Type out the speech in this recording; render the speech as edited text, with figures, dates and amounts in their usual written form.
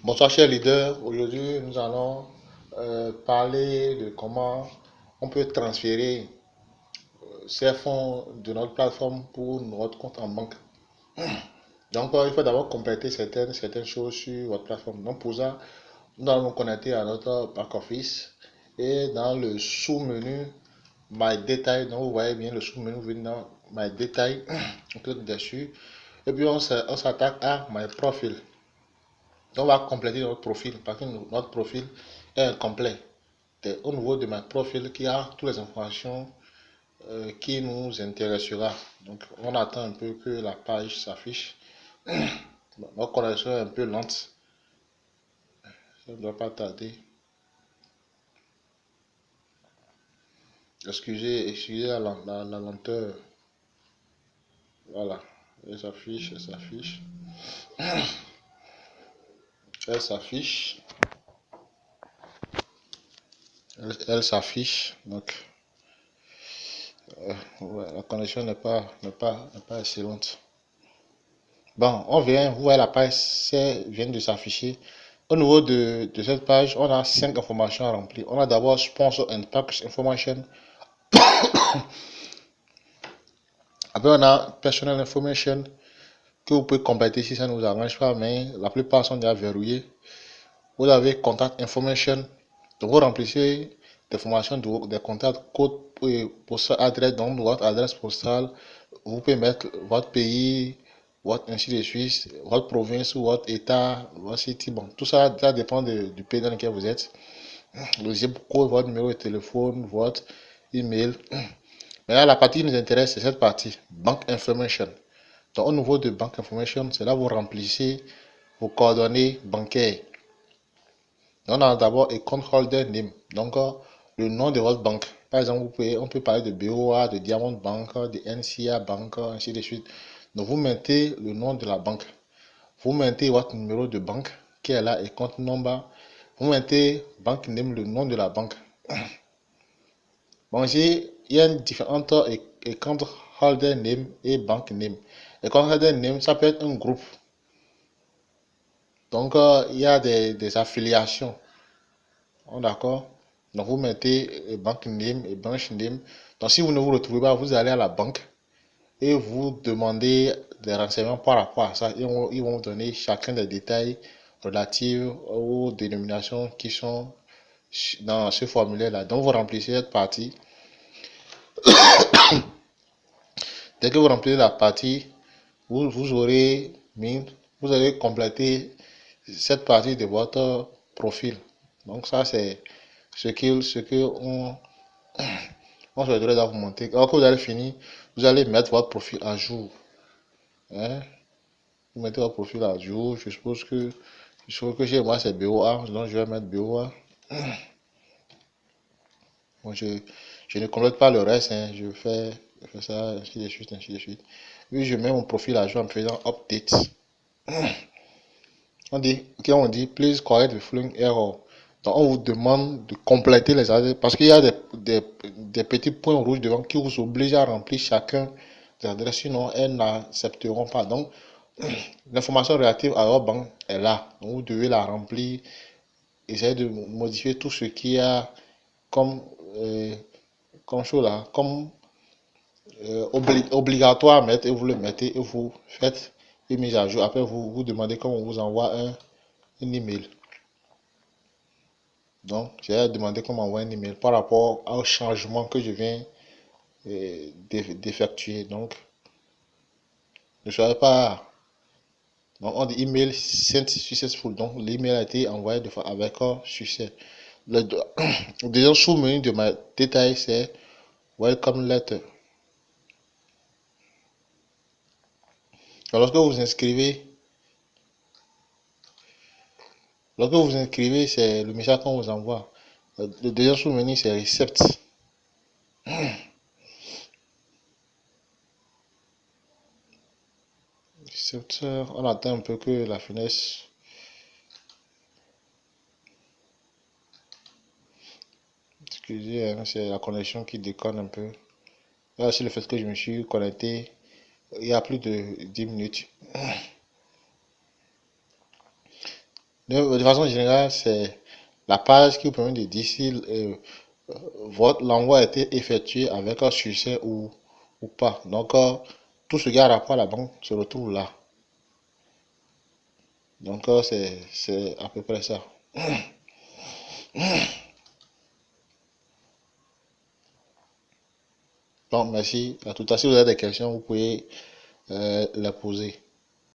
Bonsoir chers leaders, aujourd'hui nous allons parler de comment on peut transférer ces fonds de notre plateforme pour notre compte en banque. Donc il faut d'abord compléter certaines choses sur votre plateforme. Donc pour ça, nous allons nous connecter à notre back office et dans le sous-menu My Detail, donc vous voyez bien le sous-menu, vous venez dans My Detail, on clique dessus et puis on s'attaque à My Profile. On va compléter notre profil parce que notre profil est incomplet. C'est au niveau de ma profil qui a toutes les informations qui nous intéressera. Donc on attend un peu que la page s'affiche. Notre connexion est un peu lente. Ça ne doit pas tarder. Excusez la lenteur. Voilà. Elle s'affiche, elle s'affiche. Elle s'affiche. Elle s'affiche. Donc ouais, la connexion n'est pas excellente. Bon, vous voyez la page vient de s'afficher. Au niveau de cette page, on a 5 informations à remplir. On a d'abord Sponsor and Package Information. Après, on a Personal Information que vous pouvez compléter si ça ne vous arrange pas, mais la plupart sont déjà verrouillés. Vous avez Contact Information. Donc, vous remplissez des informations des contacts, code postal, adresse, donc votre adresse postale. Vous pouvez mettre votre pays, votre ainsi de suite, votre province ou votre état, votre city. Bon, tout ça, ça dépend du pays dans lequel vous êtes. Le zip code, votre numéro de téléphone, votre email. Mais là, la partie qui nous intéresse, c'est cette partie, Bank Information. Donc, au niveau de Bank Information, c'est là où vous remplissez vos coordonnées bancaires. On a d'abord Account Holder Name, donc le nom de votre banque. Par exemple, on peut parler de BOA, de Diamond Bank, de NCA Bank, ainsi de suite. Donc, vous mettez le nom de la banque. Vous mettez votre numéro de banque qui est là et compte number. Vous mettez bank name, le nom de la banque. Bon, ici, il y a une différente account holder name et bank name. Account holder name, ça peut être un groupe. Donc, il y a des affiliations. D'accord? Donc, vous mettez bank name et branch name. Donc, si vous ne vous retrouvez pas, vous allez à la banque et vous demandez des renseignements par rapport à ça. Ils vont vous donner chacun des détails relatifs aux dénominations qui sont dans ce formulaire-là. Donc, vous remplissez cette partie. Dès que vous remplissez la partie, vous aurez mis, vous allez compléter cette partie de votre profil. Donc, ça, c'est ce que on souhaiterait vous montrer. Alors que vous allez finir, vous allez mettre votre profil à jour. Hein? Vous mettez votre profil à jour. Je suppose que chez moi, c'est BOA. Donc, je vais mettre BOA. Bon, je ne complète pas le reste, hein. Je fais ça, ainsi de suite, ainsi de suite. Puis je mets mon profil à jour en faisant update. On dit, please correct the following error. Donc, on vous demande de compléter les adresses parce qu'il y a des petits points rouges devant qui vous obligent à remplir chacun des adresses, sinon elles n'accepteront pas. Donc, l'information relative à votre banque est là. Donc, vous devez la remplir. Essayez de modifier tout ce qu'il y a comme, euh, comme chose là, comme obligatoire à mettre et vous le mettez et vous faites une mise à jour. Après, vous demandez comment on vous envoie un email. Donc, j'ai demandé comment envoyer un email par rapport au changement que je viens d'effectuer. Donc, ne soyez pas. Donc, on dit email sent successful. Donc, l'email a été envoyé avec succès. Le deuxième sous-menu de ma détail, c'est Welcome Letter. Alors, lorsque vous vous inscrivez, c'est le message qu'on vous envoie. Le deuxième sous-menu, c'est Recept. Récepteur, on attend un peu que la finesse. Excusez, hein, c'est la connexion qui déconne un peu. Là, c'est le fait que je me suis connecté il y a plus de 10 minutes. De façon générale, c'est la page qui vous permet de dire si l'envoi a été effectué avec un succès ou pas. Donc, tout ce qui a rapport à la banque se retrouve là. Donc, c'est à peu près ça. Bon, merci. À tout à l'heure, si vous avez des questions, vous pouvez les poser.